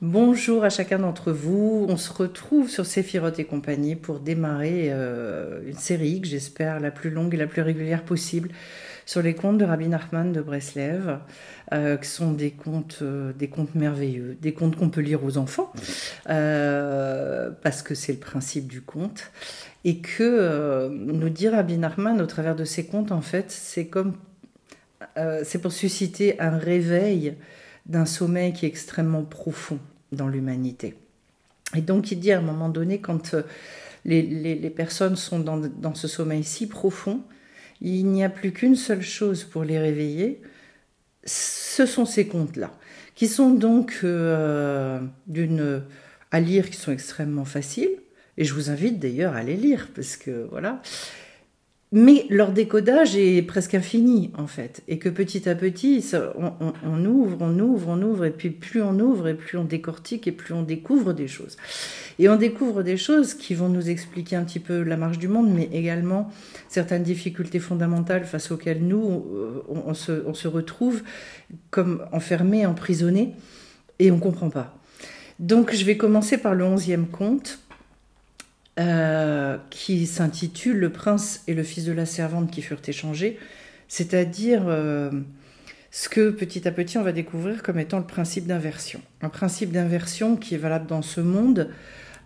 Bonjour à chacun d'entre vous. On se retrouve sur Séphiroth et compagnie pour démarrer une série que j'espère la plus longue et la plus régulière possible sur les contes de Rabbi Nachman de Breslev, qui sont des contes merveilleux, des contes qu'on peut lire aux enfants, parce que c'est le principe du conte, et que nous dit Rabbi Nachman au travers de ces contes, en fait, c'est pour susciter un réveil d'un sommeil qui est extrêmement profond dans l'humanité. Et donc il dit à un moment donné, quand les personnes sont dans ce sommeil si profond, il n'y a plus qu'une seule chose pour les réveiller, ce sont ces contes-là, qui sont donc à lire, qui sont extrêmement faciles, et je vous invite d'ailleurs à les lire, parce que voilà. Mais leur décodage est presque infini, en fait. Et que petit à petit, on ouvre, et puis plus on ouvre, et plus on décortique, et plus on découvre des choses. Et on découvre des choses qui vont nous expliquer un petit peu la marche du monde, mais également certaines difficultés fondamentales face auxquelles nous, on se retrouve comme enfermés, emprisonnés, et on ne comprend pas. Donc je vais commencer par le 11e conte, qui s'intitule « Le prince et le fils de la servante qui furent échangés », c'est-à-dire ce que petit à petit on va découvrir comme étant le principe d'inversion. Un principe d'inversion qui est valable dans ce monde,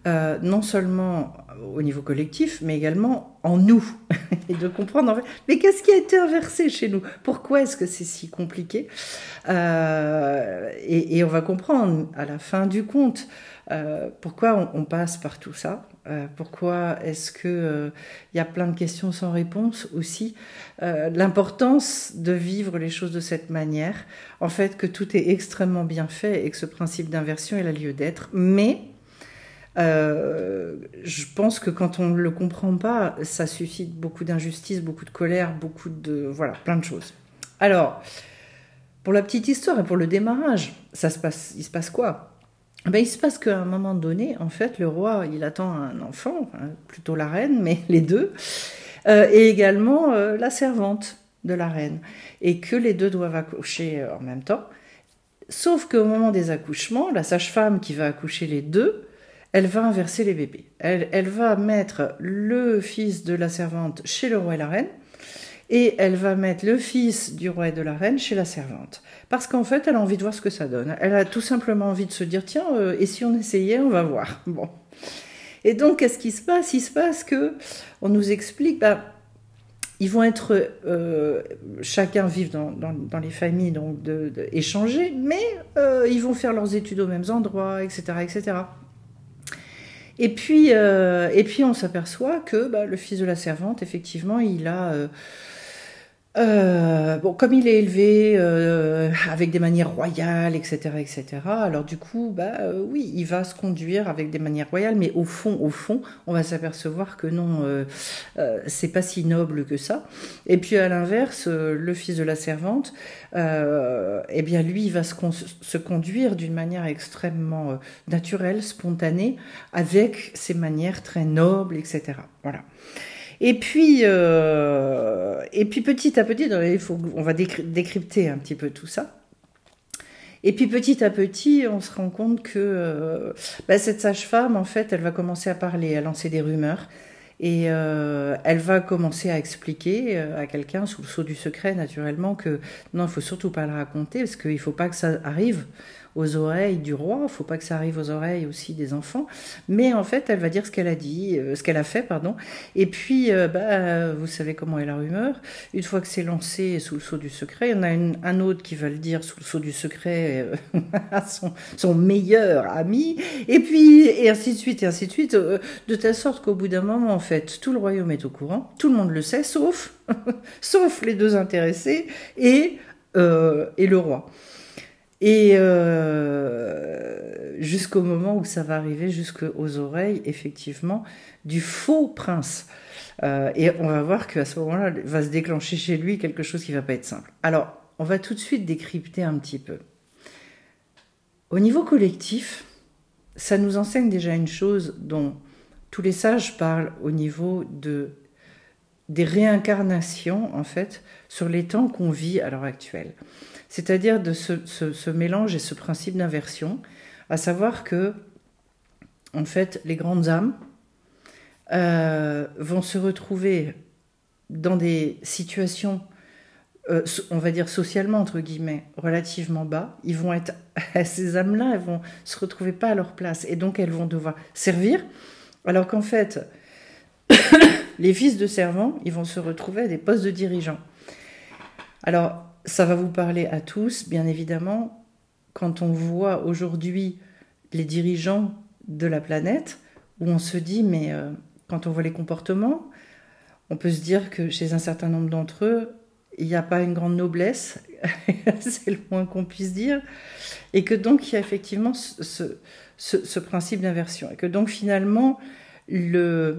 non seulement au niveau collectif, mais également en nous. Et de comprendre, en fait, mais qu'est-ce qui a été inversé chez nous? Pourquoi est-ce que c'est si compliqué? Et on va comprendre à la fin du conte pourquoi on passe par tout ça. Pourquoi est-ce que y a plein de questions sans réponse aussi, l'importance de vivre les choses de cette manière, en fait que tout est extrêmement bien fait et que ce principe d'inversion est la lieu d'être, mais je pense que quand on ne le comprend pas, ça suscite beaucoup d'injustice, beaucoup de colère, voilà, plein de choses. Alors, pour la petite histoire et pour le démarrage, il se passe quoi? Il se passe qu'à un moment donné, en fait, le roi, il attend un enfant, plutôt la reine, mais les deux, et également la servante de la reine, et que les deux doivent accoucher en même temps. Sauf qu'au moment des accouchements, la sage-femme qui va accoucher les deux, elle va inverser les bébés. Elle va mettre le fils de la servante chez le roi et la reine, et elle va mettre le fils du roi et de la reine chez la servante. Parce qu'en fait, elle a envie de voir ce que ça donne. Elle a tout simplement envie de se dire, tiens, et si on essayait, on va voir. Bon. Et donc, qu'est-ce qui se passe? Il se passe que on nous explique, ils vont être chacun vivre dans les familles donc échangées, mais ils vont faire leurs études aux mêmes endroits, etc., etc. Et puis on s'aperçoit que le fils de la servante, effectivement, il a comme il est élevé avec des manières royales, etc., etc. Alors du coup, oui, il va se conduire avec des manières royales, mais au fond, on va s'apercevoir que non, c'est pas si noble que ça. Et puis à l'inverse, le fils de la servante, eh bien lui, il va se conduire d'une manière extrêmement naturelle, spontanée, avec ses manières très nobles, etc. Voilà. Et puis petit à petit, on va décrypter un petit peu tout ça. Et puis petit à petit, on se rend compte que cette sage-femme, en fait, elle va commencer à parler, à lancer des rumeurs. Et elle va commencer à expliquer à quelqu'un, sous le sceau du secret, naturellement, que non, il ne faut surtout pas le raconter, parce qu'il ne faut pas que ça arrive aux oreilles du roi, il ne faut pas que ça arrive aux oreilles aussi des enfants. Mais en fait, elle va dire ce qu'elle a dit, ce qu'elle a fait, pardon. Et puis, vous savez comment est la rumeur. Une fois que c'est lancé sous le sceau du secret, il y en a un autre qui va le dire sous le sceau du secret à son meilleur ami. Et puis, et ainsi de suite, de telle sorte qu'au bout d'un moment, en fait, tout le royaume est au courant, tout le monde le sait, sauf les deux intéressés et le roi. Et jusqu'au moment où ça va arriver jusqu'aux oreilles, effectivement, du faux prince. Et on va voir qu'à ce moment-là, va se déclencher chez lui quelque chose qui ne va pas être simple. Alors, on va tout de suite décrypter un petit peu. Au niveau collectif, ça nous enseigne déjà une chose dont tous les sages parlent au niveau des réincarnations, en fait, sur les temps qu'on vit à l'heure actuelle. C'est-à-dire de ce mélange et ce principe d'inversion. À savoir que, en fait, les grandes âmes vont se retrouver dans des situations, on va dire socialement, entre guillemets, relativement bas. Ils vont être, ces âmes-là, elles vont se retrouver pas à leur place. Et donc, elles vont devoir servir. Alors qu'en fait, les fils de servants, ils vont se retrouver à des postes de dirigeants. Alors, ça va vous parler à tous, bien évidemment, quand on voit aujourd'hui les dirigeants de la planète, où on se dit, mais quand on voit les comportements, on peut se dire que chez un certain nombre d'entre eux, il n'y a pas une grande noblesse, c'est le moins qu'on puisse dire, et que donc il y a effectivement ce principe d'inversion, et que donc finalement, ce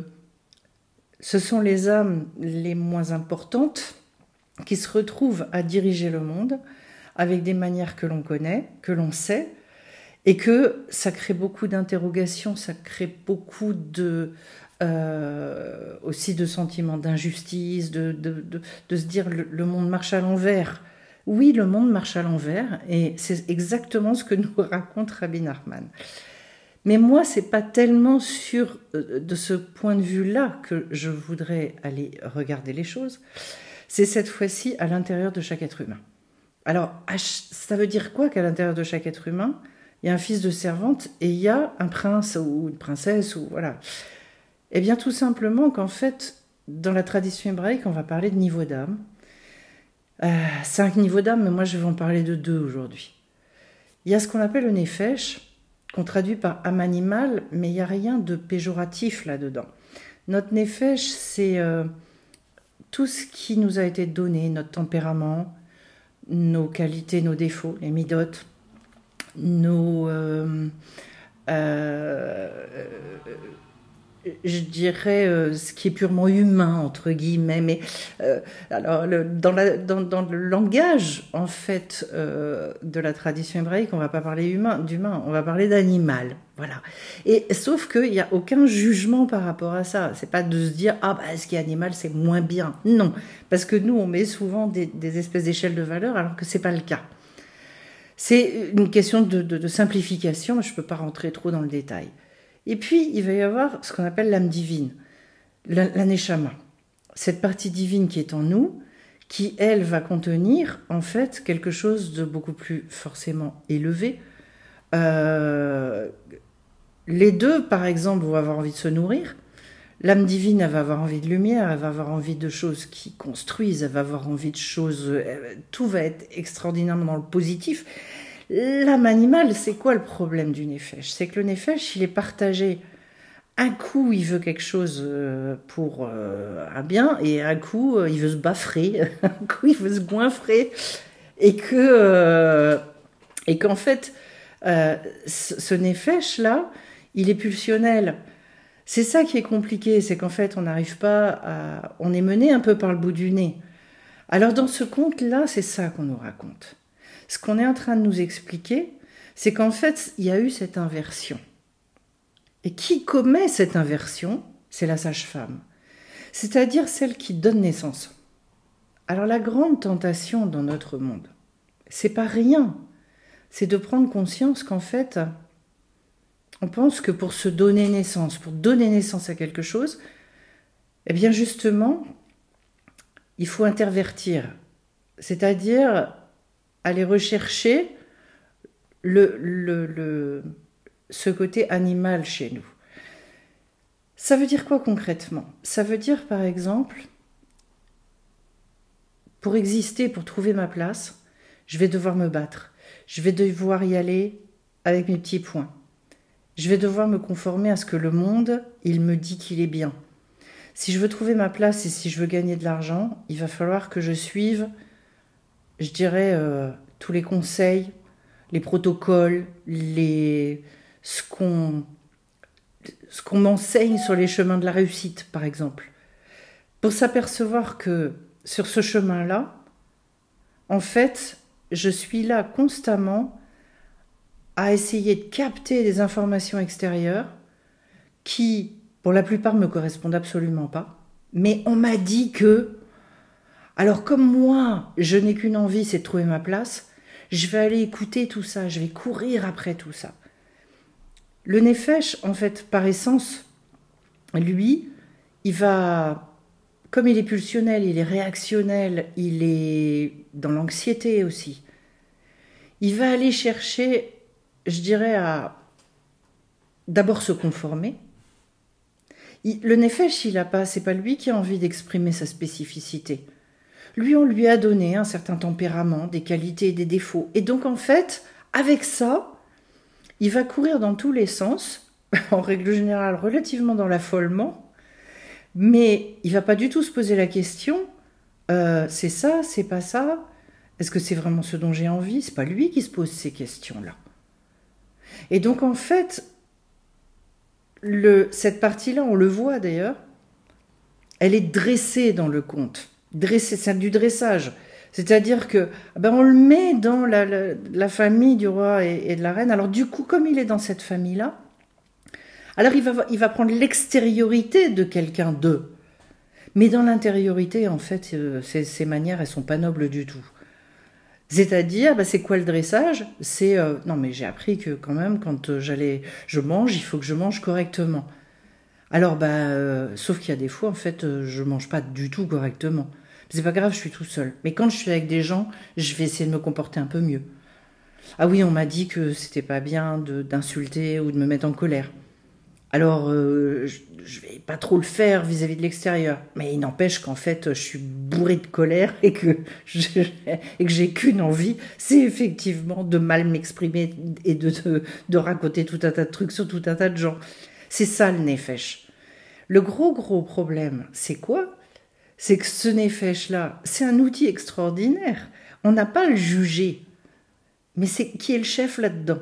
sont les âmes les moins importantes qui se retrouvent à diriger le monde avec des manières que l'on connaît, que l'on sait, et que ça crée beaucoup d'interrogations, ça crée beaucoup aussi de sentiments d'injustice, de se dire le monde marche à l'envers. Oui, le monde marche à l'envers, et c'est exactement ce que nous raconte Rabbi Nachman. Mais moi, c'est pas tellement de ce point de vue-là que je voudrais aller regarder les choses. C'est cette fois-ci à l'intérieur de chaque être humain. Alors, ça veut dire quoi qu'à l'intérieur de chaque être humain, il y a un fils de servante et il y a un prince ou une princesse, ou voilà. Eh bien, tout simplement qu'en fait, dans la tradition hébraïque, on va parler de niveau d'âme. 5 niveaux d'âme, mais moi je vais en parler de 2 aujourd'hui. Il y a ce qu'on appelle le nefesh, qu'on traduit par âme animale, mais il n'y a rien de péjoratif là-dedans. Notre nefesh, c'est tout ce qui nous a été donné, notre tempérament, nos qualités, nos défauts, les midotes, je dirais ce qui est purement humain, entre guillemets, mais alors dans le langage, en fait, de la tradition hébraïque, on ne va pas parler d'humain, on va parler d'animal, voilà. Et sauf qu'il n'y a aucun jugement par rapport à ça. C'est pas de se dire, ah bah, ce qui est animal, c'est moins bien. Non, parce que nous, on met souvent des espèces d'échelles de valeur, alors que c'est pas le cas. C'est une question de simplification, je ne peux pas rentrer trop dans le détail. Et puis, il va y avoir ce qu'on appelle l'âme divine, la neshama. Cette partie divine qui est en nous, qui, elle, va contenir, en fait, quelque chose de beaucoup plus forcément élevé. Les deux, par exemple, vont avoir envie de se nourrir. L'âme divine, elle va avoir envie de lumière, elle va avoir envie de choses qui construisent, elle va avoir envie de choses... Tout va être extraordinairement dans le positif. L'âme animale, c'est quoi le problème du nefesh? C'est que le nefesh, il est partagé. Un coup, il veut quelque chose pour un bien, et un coup, il veut se baffrer, un coup, il veut se goinfrer, et qu'en fait, ce nefesh-là, il est pulsionnel. C'est ça qui est compliqué, c'est qu'en fait, on n'arrive pas à... On est mené un peu par le bout du nez. Alors, dans ce conte-là, c'est ça qu'on nous raconte. Ce qu'on est en train de nous expliquer, c'est qu'en fait, il y a eu cette inversion. Et qui commet cette inversion? C'est la sage-femme. C'est-à-dire celle qui donne naissance. Alors, la grande tentation dans notre monde, c'est pas rien. C'est de prendre conscience qu'en fait, on pense que pour se donner naissance, pour donner naissance à quelque chose, eh bien justement, il faut intervertir. C'est-à-dire aller rechercher ce côté animal chez nous. Ça veut dire quoi concrètement? Ça veut dire par exemple, pour exister, pour trouver ma place, je vais devoir me battre. Je vais devoir y aller avec mes petits poings. Je vais devoir me conformer à ce que le monde, il me dit qu'il est bien. Si je veux trouver ma place et si je veux gagner de l'argent, il va falloir que je suive, je dirais, tous les conseils, les protocoles, ce qu'on m'enseigne sur les chemins de la réussite, par exemple. Pour s'apercevoir que sur ce chemin-là, en fait, je suis là constamment à essayer de capter des informations extérieures qui, pour la plupart, ne me correspondent absolument pas. Mais on m'a dit que... Alors comme moi, je n'ai qu'une envie, c'est de trouver ma place, je vais aller écouter tout ça, je vais courir après tout ça. Le Nefesh, en fait, par essence, lui, il va, comme il est pulsionnel, il est réactionnel, il est dans l'anxiété aussi, il va aller chercher, je dirais, à d'abord se conformer. Le Nefesh, c'est pas lui qui a envie d'exprimer sa spécificité. Lui, on lui a donné un certain tempérament, des qualités et des défauts. Et donc, en fait, avec ça, il va courir dans tous les sens, en règle générale relativement dans l'affolement, mais il va pas du tout se poser la question c'est ça, c'est pas ça, est-ce que c'est vraiment ce dont j'ai envie? C'est pas lui qui se pose ces questions-là. Et donc, en fait, cette partie-là, on le voit d'ailleurs, elle est dressée dans le conte. Dressée, c'est du dressage. C'est-à-dire que on le met dans la famille du roi et de la reine. Alors du coup, comme il est dans cette famille-là, alors il va prendre l'extériorité de quelqu'un d'eux. Mais dans l'intériorité, en fait, ses manières, elles sont pas nobles du tout. C'est-à-dire, c'est quoi le dressage? C'est non mais j'ai appris que quand même quand je mange, il faut que je mange correctement. Alors sauf qu'il y a des fois en fait je mange pas du tout correctement. C'est pas grave, je suis tout seul. Mais quand je suis avec des gens, je vais essayer de me comporter un peu mieux. Ah oui, on m'a dit que c'était pas bien d'insulter ou de me mettre en colère. Alors, je vais pas trop le faire vis-à-vis de l'extérieur. Mais il n'empêche qu'en fait, je suis bourré de colère et que j'ai qu'une envie, c'est effectivement de mal m'exprimer et de raconter tout un tas de trucs sur tout un tas de gens. C'est ça le Nefesh. Le gros problème, c'est quoi? C'est que ce Nefesh-là, c'est un outil extraordinaire. On n'a pas à le juger. Mais c'est qui est le chef là-dedans?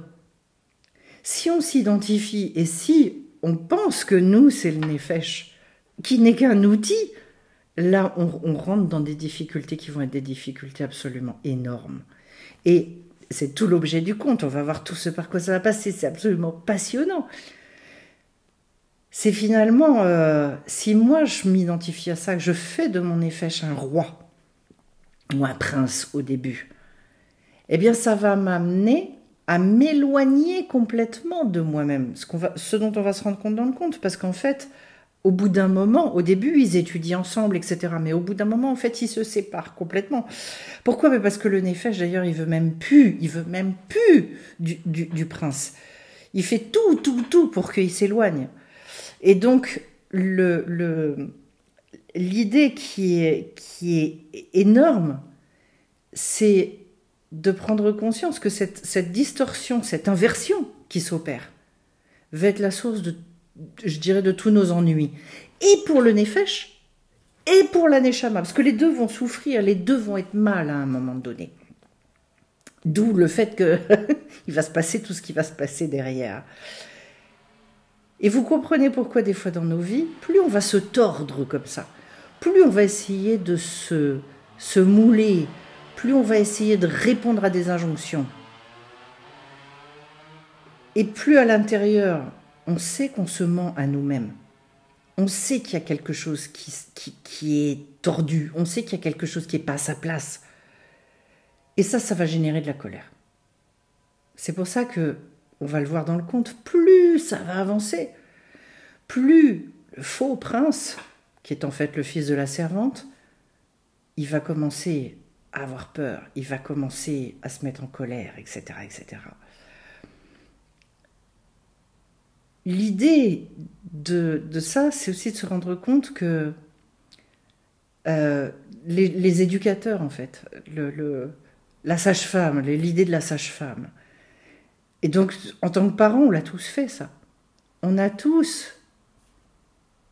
Si on s'identifie et si on pense que nous, c'est le Nefesh, qui n'est qu'un outil, là, on rentre dans des difficultés qui vont être des difficultés absolument énormes. Et c'est tout l'objet du conte. On va voir tout ce par quoi ça va passer. C'est absolument passionnant. C'est finalement, si moi je m'identifie à ça, que je fais de mon Nefesh un roi ou un prince au début, eh bien ça va m'amener à m'éloigner complètement de moi-même, ce dont on va se rendre compte dans le conte, parce qu'en fait, au bout d'un moment, au début ils étudient ensemble, etc., mais au bout d'un moment, en fait, ils se séparent complètement. Pourquoi? Parce que le Nefesh, d'ailleurs, il veut même plus du prince. Il fait tout pour qu'il s'éloigne. Et donc, l'idée qui est énorme, c'est de prendre conscience que cette distorsion, cette inversion qui s'opère, va être la source je dirais, de tous nos ennuis. Et pour le Nefesh, et pour la Neshama, parce que les deux vont souffrir, les deux vont être mal à un moment donné. D'où le fait qu'il va se passer tout ce qui va se passer derrière. Et vous comprenez pourquoi des fois dans nos vies, plus on va se tordre comme ça, plus on va essayer de se mouler, plus on va essayer de répondre à des injonctions. Et plus à l'intérieur, on sait qu'on se ment à nous-mêmes. On sait qu'il y a quelque chose qui est tordu, on sait qu'il y a quelque chose qui n'est pas à sa place. Et ça va générer de la colère. C'est pour ça que, on va le voir dans le conte, plus ça va avancer, plus le faux prince, qui est en fait le fils de la servante, il va commencer à avoir peur, il va commencer à se mettre en colère, etc., etc. L'idée de ça, c'est aussi de se rendre compte que les éducateurs, en fait, la sage-femme, l'idée de la sage-femme, et donc, en tant que parents, on l'a tous fait, ça. On a tous,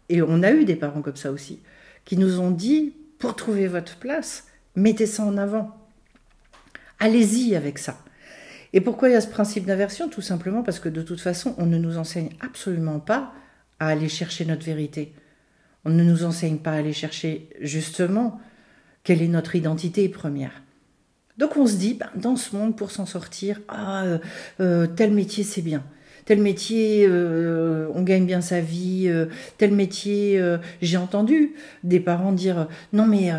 et on a eu des parents comme ça aussi, qui nous ont dit, pour trouver votre place, mettez ça en avant. Allez-y avec ça. Et pourquoi il y a ce principe d'inversion? Tout simplement parce que de toute façon, on ne nous enseigne absolument pas à aller chercher notre vérité. On ne nous enseigne pas à aller chercher, justement, quelle est notre identité première. Donc on se dit, dans ce monde, pour s'en sortir, tel métier c'est bien. tel métier, on gagne bien sa vie, tel métier, j'ai entendu des parents dire, non mais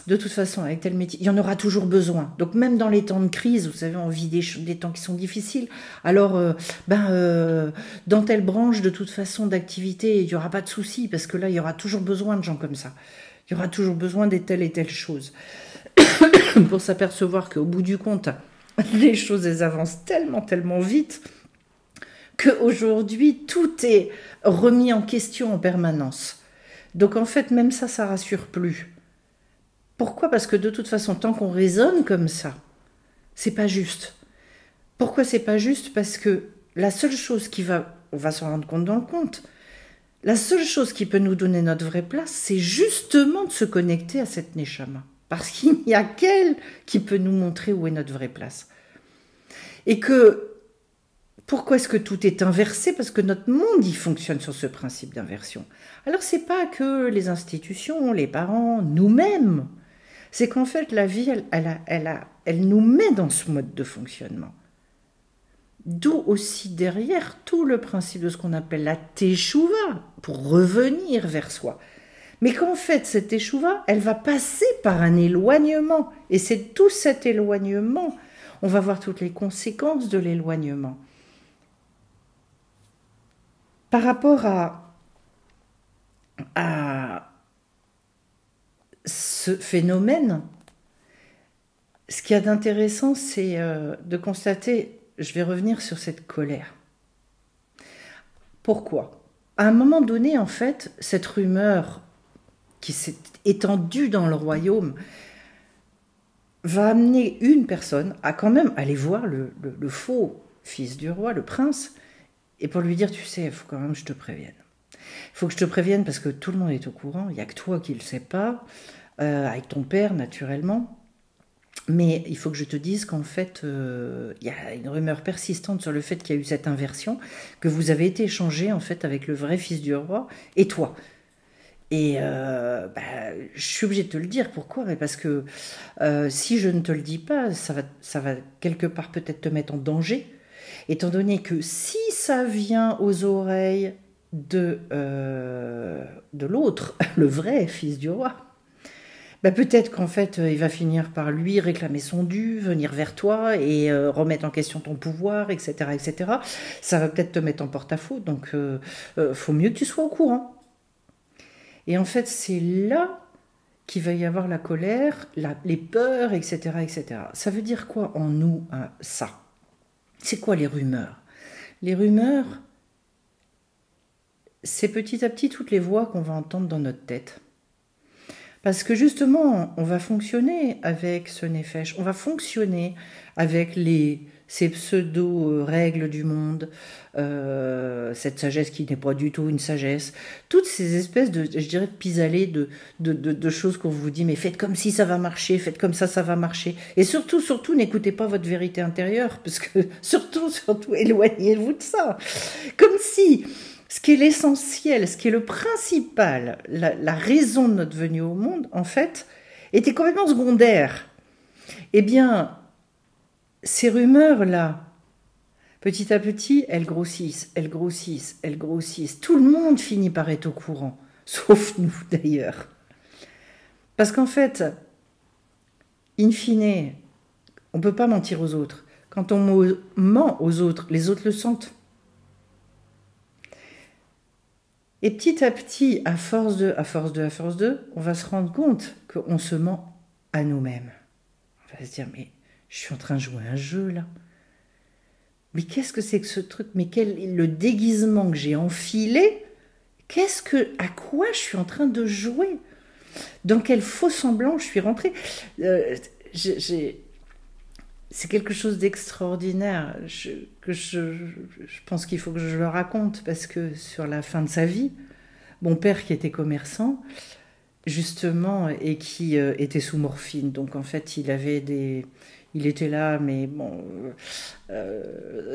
de toute façon, avec tel métier, il y en aura toujours besoin. Donc même dans les temps de crise, vous savez, on vit des temps qui sont difficiles, alors dans telle branche, de toute façon, d'activité, il n'y aura pas de souci, parce que là, il y aura toujours besoin de gens comme ça. Il y aura toujours besoin de telle et telle chose. Pour s'apercevoir qu'au bout du compte, les choses, elles avancent tellement, tellement vite, qu'aujourd'hui, tout est remis en question en permanence. Donc en fait, même ça rassure plus. Pourquoi? Parce que de toute façon, tant qu'on raisonne comme ça, c'est pas juste. Pourquoi c'est pas juste? Parce que la seule chose on va s'en rendre compte dans le compte, la seule chose qui peut nous donner notre vraie place, c'est justement de se connecter à cette Neshama. Parce qu'il n'y a qu'elle qui peut nous montrer où est notre vraie place. Et pourquoi est-ce que tout est inversé? Parce que notre monde, il fonctionne sur ce principe d'inversion. Alors, c'est pas que les institutions, les parents, nous-mêmes. C'est qu'en fait, la vie, elle nous met dans ce mode de fonctionnement. D'où aussi derrière tout le principe de ce qu'on appelle la teshuva, pour revenir vers soi. Mais qu'en fait, cette teshuva, elle va passer par un éloignement. Et c'est tout cet éloignement, on va voir toutes les conséquences de l'éloignement. Par rapport à ce phénomène, ce qu'il y a d'intéressant, c'est de constater, je vais revenir sur cette colère. Pourquoi? À un moment donné, en fait, cette rumeur qui s'est étendue dans le royaume va amener une personne à quand même aller voir le faux fils du roi, le prince, et pour lui dire, tu sais, il faut quand même que je te prévienne. Il faut que je te prévienne parce que tout le monde est au courant, il n'y a que toi qui ne le sais pas, avec ton père naturellement, mais il faut que je te dise qu'en fait, il y a une rumeur persistante sur le fait qu'il y a eu cette inversion, que vous avez été échangé en fait avec le vrai fils du roi et toi. Et je suis obligée de te le dire. Pourquoi? Mais parce que si je ne te le dis pas, ça va quelque part peut-être te mettre en danger, étant donné que si ça vient aux oreilles de l'autre, le vrai fils du roi, peut-être qu'en fait, il va finir par lui réclamer son dû, venir vers toi et remettre en question ton pouvoir, etc., etc. Ça va peut-être te mettre en porte-à-faux, donc faut mieux que tu sois au courant. Et en fait, c'est là qu'il va y avoir la colère, les peurs, etc., etc. Ça veut dire quoi en nous, ça? C'est quoi les rumeurs? Les rumeurs, c'est petit à petit toutes les voix qu'on va entendre dans notre tête. Parce que justement, on va fonctionner avec ce nefesh, on va fonctionner avec ces pseudo-règles du monde, cette sagesse qui n'est pas du tout une sagesse, toutes ces espèces de, je dirais, de pis-aller, de choses qu'on vous dit, mais faites comme si ça va marcher, faites comme ça va marcher. Et surtout, n'écoutez pas votre vérité intérieure, parce que surtout, éloignez-vous de ça. Comme si ce qui est l'essentiel, ce qui est le principal, la raison de notre venue au monde, en fait, était complètement secondaire. Eh bien, ces rumeurs-là, petit à petit, elles grossissent, elles grossissent, elles grossissent. Tout le monde finit par être au courant, sauf nous d'ailleurs. Parce qu'en fait, in fine, on ne peut pas mentir aux autres. Quand on ment aux autres, les autres le sentent. Et petit à petit, à force de, on va se rendre compte qu'on se ment à nous-mêmes. On va se dire, mais je suis en train de jouer un jeu là. Mais qu'est-ce que c'est que ce truc? Mais quel est le déguisement que j'ai enfilé? À quoi je suis en train de jouer? Dans quel faux semblant je suis rentrée? C'est quelque chose d'extraordinaire que je pense qu'il faut que je le raconte, parce que sur la fin de sa vie, mon père qui était commerçant, justement, et qui était sous morphine, donc en fait il était là, mais bon,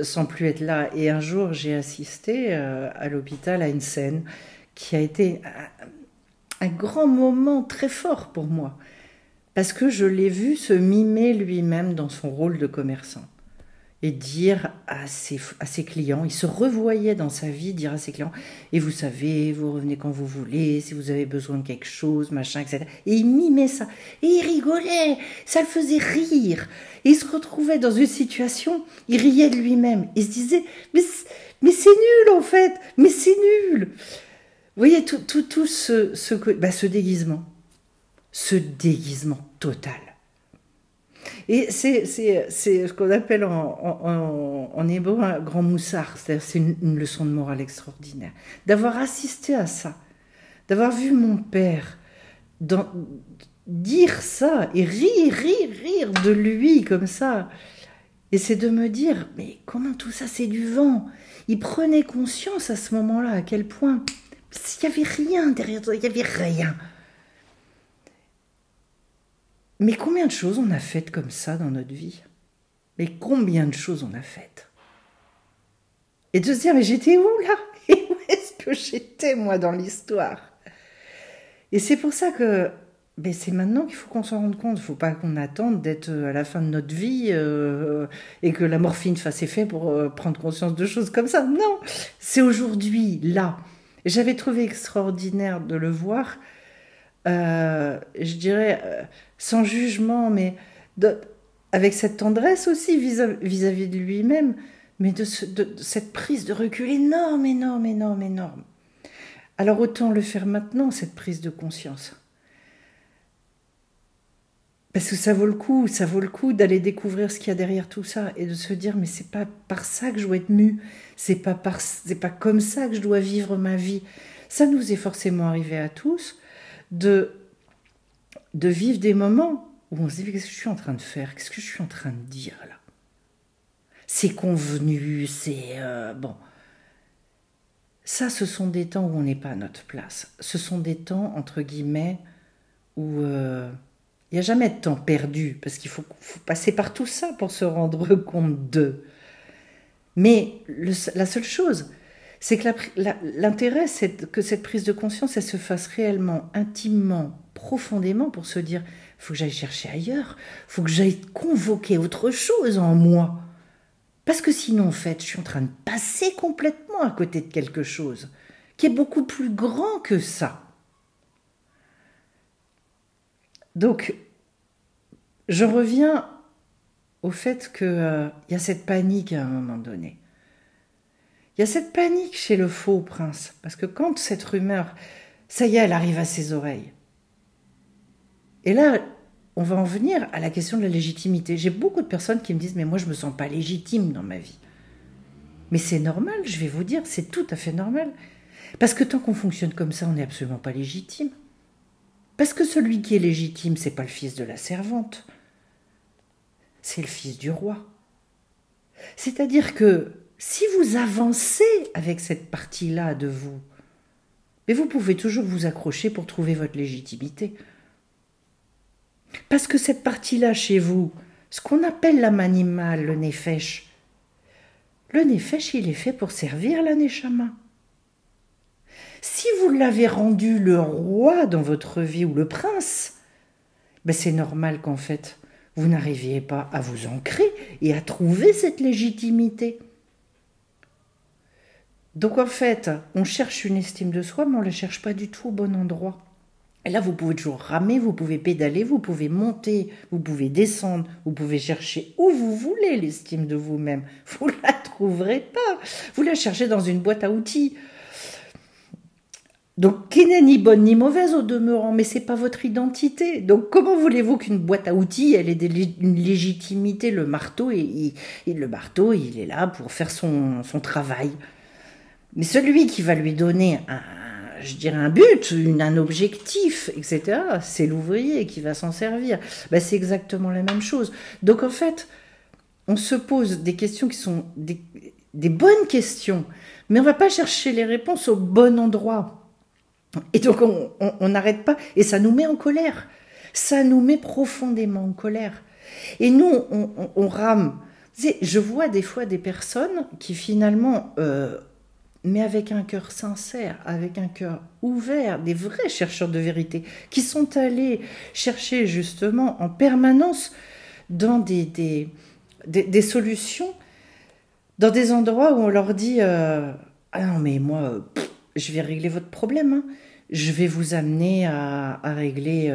sans plus être là. Et un jour, j'ai assisté à l'hôpital à une scène qui a été un grand moment très fort pour moi, parce que je l'ai vu se mimer lui-même dans son rôle de commerçant. et dire à ses clients, il se revoyait dans sa vie dire à ses clients, et vous savez, vous revenez quand vous voulez, si vous avez besoin de quelque chose, machin, etc. Et il mimait ça, et il rigolait, ça le faisait rire. Et il se retrouvait dans une situation, il riait de lui-même, il se disait, mais c'est nul en fait, mais c'est nul. Vous voyez, tout ce déguisement, total. Et c'est ce qu'on appelle en hébreu un grand moussard, c'est-à-dire c'est une leçon de morale extraordinaire. D'avoir assisté à ça, d'avoir vu mon père dire ça et rire de lui comme ça. Et c'est de me dire, mais comment tout ça c'est du vent? Il prenait conscience à ce moment-là à quel point il n'y avait rien derrière toi, il n'y avait rien. Mais combien de choses on a faites comme ça dans notre vie? Mais combien de choses on a faites? Et de se dire, mais j'étais où là? Et où est-ce que j'étais moi dans l'histoire? Et c'est pour ça que c'est maintenant qu'il faut qu'on s'en rende compte. Il ne faut pas qu'on attende d'être à la fin de notre vie et que la morphine fasse effet pour prendre conscience de choses comme ça. Non, c'est aujourd'hui, là. J'avais trouvé extraordinaire de le voir, je dirais, sans jugement, mais avec cette tendresse aussi vis-à-vis de lui-même, mais de cette prise de recul énorme. Alors autant le faire maintenant, cette prise de conscience. Parce que ça vaut le coup d'aller découvrir ce qu'il y a derrière tout ça et de se dire, mais c'est pas par ça que je dois être mue, c'est pas comme ça que je dois vivre ma vie. Ça nous est forcément arrivé à tous de vivre des moments où on se dit, qu'est-ce que je suis en train de faire? Qu'est-ce que je suis en train de dire là? C'est convenu, c'est bon. Ça, ce sont des temps où on n'est pas à notre place. Ce sont des temps, entre guillemets, où il n'y a jamais de temps perdu, parce qu'il faut passer par tout ça pour se rendre compte d'eux. Mais la seule chose, c'est que l'intérêt, c'est que cette prise de conscience, elle se fasse réellement, intimement, profondément, pour se dire, il faut que j'aille chercher ailleurs, il faut que j'aille convoquer autre chose en moi. Parce que sinon, en fait, je suis en train de passer complètement à côté de quelque chose qui est beaucoup plus grand que ça. Donc, je reviens au fait qu'il y a cette panique à un moment donné. Il y a cette panique chez le faux prince, parce que quand cette rumeur, ça y est, elle arrive à ses oreilles. Et là, on va en venir à la question de la légitimité. J'ai beaucoup de personnes qui me disent « mais moi, je ne me sens pas légitime dans ma vie ». Mais c'est normal, je vais vous dire, c'est tout à fait normal. Parce que tant qu'on fonctionne comme ça, on n'est absolument pas légitime. Parce que celui qui est légitime, c'est pas le fils de la servante, c'est le fils du roi. C'est-à-dire que si vous avancez avec cette partie-là de vous, mais vous pouvez toujours vous accrocher pour trouver votre légitimité. Parce que cette partie-là chez vous, ce qu'on appelle l'âme animale, le nefesh, il est fait pour servir la neshama. Si vous l'avez rendu le roi dans votre vie ou le prince, c'est normal qu'en fait, vous n'arriviez pas à vous ancrer et à trouver cette légitimité. Donc en fait, on cherche une estime de soi, mais on ne la cherche pas du tout au bon endroit. Et là, vous pouvez toujours ramer, vous pouvez pédaler, vous pouvez monter, vous pouvez descendre, vous pouvez chercher où vous voulez l'estime de vous-même. Vous ne la trouverez pas. Vous la cherchez dans une boîte à outils. Donc, qui n'est ni bonne ni mauvaise au demeurant, mais ce n'est pas votre identité. Donc, comment voulez-vous qu'une boîte à outils, elle ait une légitimité? Le marteau, il est là pour faire son travail. Mais celui qui va lui donner un but, un objectif, etc., c'est l'ouvrier qui va s'en servir. C'est exactement la même chose. Donc, en fait, on se pose des questions qui sont des bonnes questions, mais on ne va pas chercher les réponses au bon endroit. Et donc, on n'arrête pas, et ça nous met en colère. Ça nous met profondément en colère. Et nous, on rame. Je vois des fois des personnes qui finalement, mais avec un cœur sincère, avec un cœur ouvert, des vrais chercheurs de vérité, qui sont allés chercher justement en permanence dans des solutions dans des endroits où on leur dit ah non, mais moi, je vais régler votre problème, hein. Je vais vous amener à régler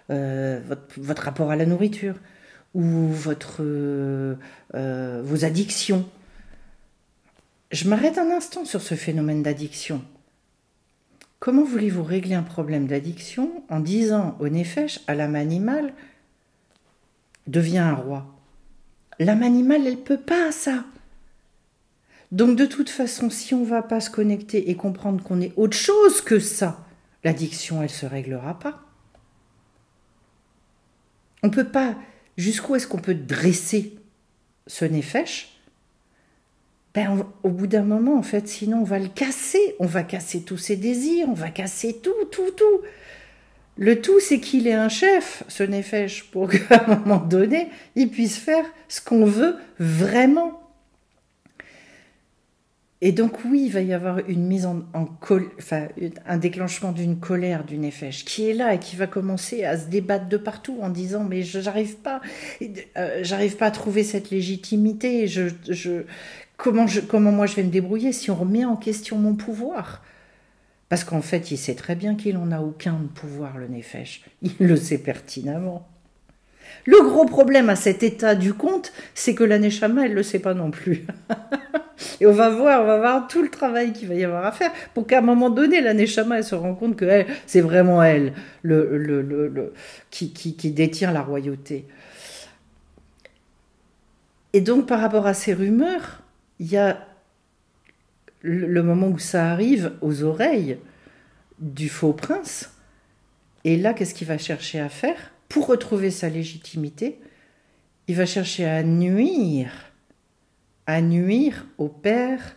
votre rapport à la nourriture ou vos addictions. Je m'arrête un instant sur ce phénomène d'addiction. Comment voulez-vous régler un problème d'addiction en disant au Nefesh, à l'âme animale, deviens un roi? L'âme animale, elle ne peut pas ça. Donc de toute façon, si on ne va pas se connecter et comprendre qu'on est autre chose que ça, l'addiction, elle ne se réglera pas. On ne peut pas. Jusqu'où est-ce qu'on peut dresser ce Nefesh? Au bout d'un moment, en fait, sinon on va le casser. On va casser tous ses désirs, on va casser tout. Le tout, c'est qu'il ait un chef, ce Nefesh, pour qu'à un moment donné, il puisse faire ce qu'on veut vraiment. Et donc oui, il va y avoir une mise un déclenchement d'une colère du Nefesh qui est là et qui va commencer à se débattre de partout en disant mais j'arrive pas à trouver cette légitimité. Comment moi je vais me débrouiller si on remet en question mon pouvoir? Parce qu'en fait, il sait très bien qu'il n'en a aucun de pouvoir, le Nefesh. Il le sait pertinemment. Le gros problème à cet état du conte, c'est que la Neshama, elle ne le sait pas non plus. Et on va voir tout le travail qu'il va y avoir à faire pour qu'à un moment donné, la Neshama, elle se rende compte que c'est vraiment elle qui détient la royauté. Et donc, par rapport à ces rumeurs, il y a le moment où ça arrive aux oreilles du faux prince. Et là, qu'est-ce qu'il va chercher à faire? Pour retrouver sa légitimité, il va chercher à nuire au père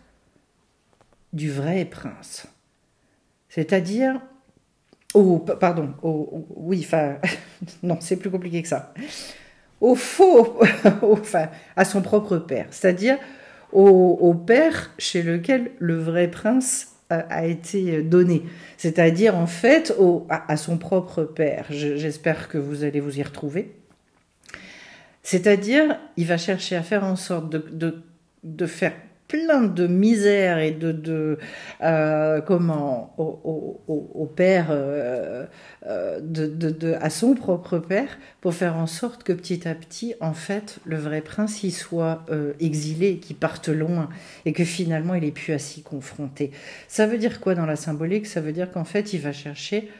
du vrai prince. C'est-à-dire, non, c'est plus compliqué que ça. À son propre père, c'est-à-dire au père chez lequel le vrai prince a été donné, c'est-à-dire en fait à son propre père. J'espère que vous allez vous y retrouver. C'est-à-dire, il va chercher à faire en sorte de faire plein de misère et au père, à son propre père, pour faire en sorte que petit à petit, en fait, le vrai prince, il soit exilé, qu'il parte loin, et que finalement, il n'ait plus à s'y confronter. Ça veut dire quoi dans la symbolique? Ça veut dire qu'en fait, il va chercher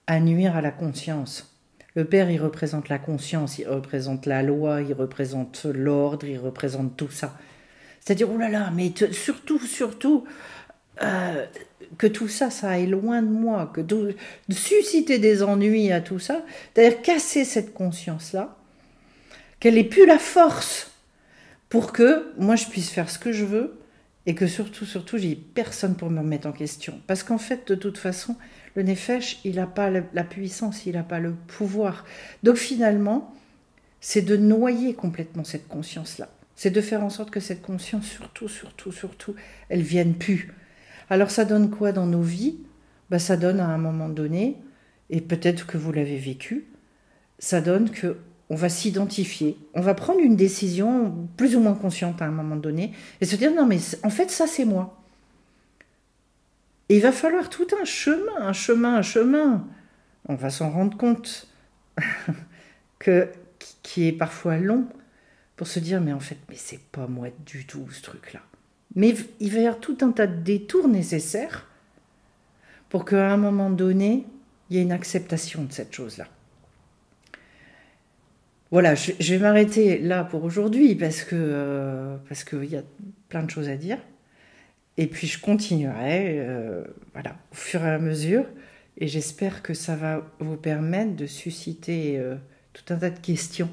à nuire à la conscience. Le père, il représente la conscience, il représente la loi, il représente l'ordre, il représente tout ça. C'est-à-dire, oh là là, mais surtout, que tout ça, ça aille loin de moi, de susciter des ennuis à tout ça, c'est-à-dire casser cette conscience-là, qu'elle n'ait plus la force pour que moi je puisse faire ce que je veux et que surtout, j'ai personne pour me remettre en question. Parce qu'en fait, de toute façon, le Nefesh, il n'a pas la puissance, il n'a pas le pouvoir. Donc finalement, c'est de noyer complètement cette conscience-là. C'est de faire en sorte que cette conscience, surtout, elle vienne plus. Alors ça donne quoi dans nos vies? Ça donne à un moment donné, et peut-être que vous l'avez vécu, ça donne que on va s'identifier, on va prendre une décision plus ou moins consciente à un moment donné, et se dire non mais en fait ça c'est moi. Et il va falloir tout un chemin. On va s'en rendre compte qui est parfois long, pour se dire, mais en fait, c'est pas moi du tout, ce truc-là. Mais il va y avoir tout un tas de détours nécessaires pour qu'à un moment donné, il y ait une acceptation de cette chose-là. Voilà, je vais m'arrêter là pour aujourd'hui parce que y a plein de choses à dire. Et puis je continuerai, au fur et à mesure. Et j'espère que ça va vous permettre de susciter tout un tas de questions.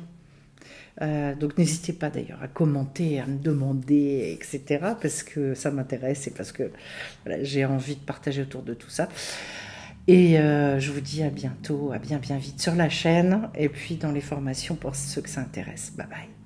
Donc n'hésitez pas d'ailleurs à commenter, à me demander, etc. parce que ça m'intéresse et parce que j'ai envie de partager autour de tout ça. Et je vous dis à bientôt, à bien vite sur la chaîne et puis dans les formations pour ceux que ça intéresse. Bye bye.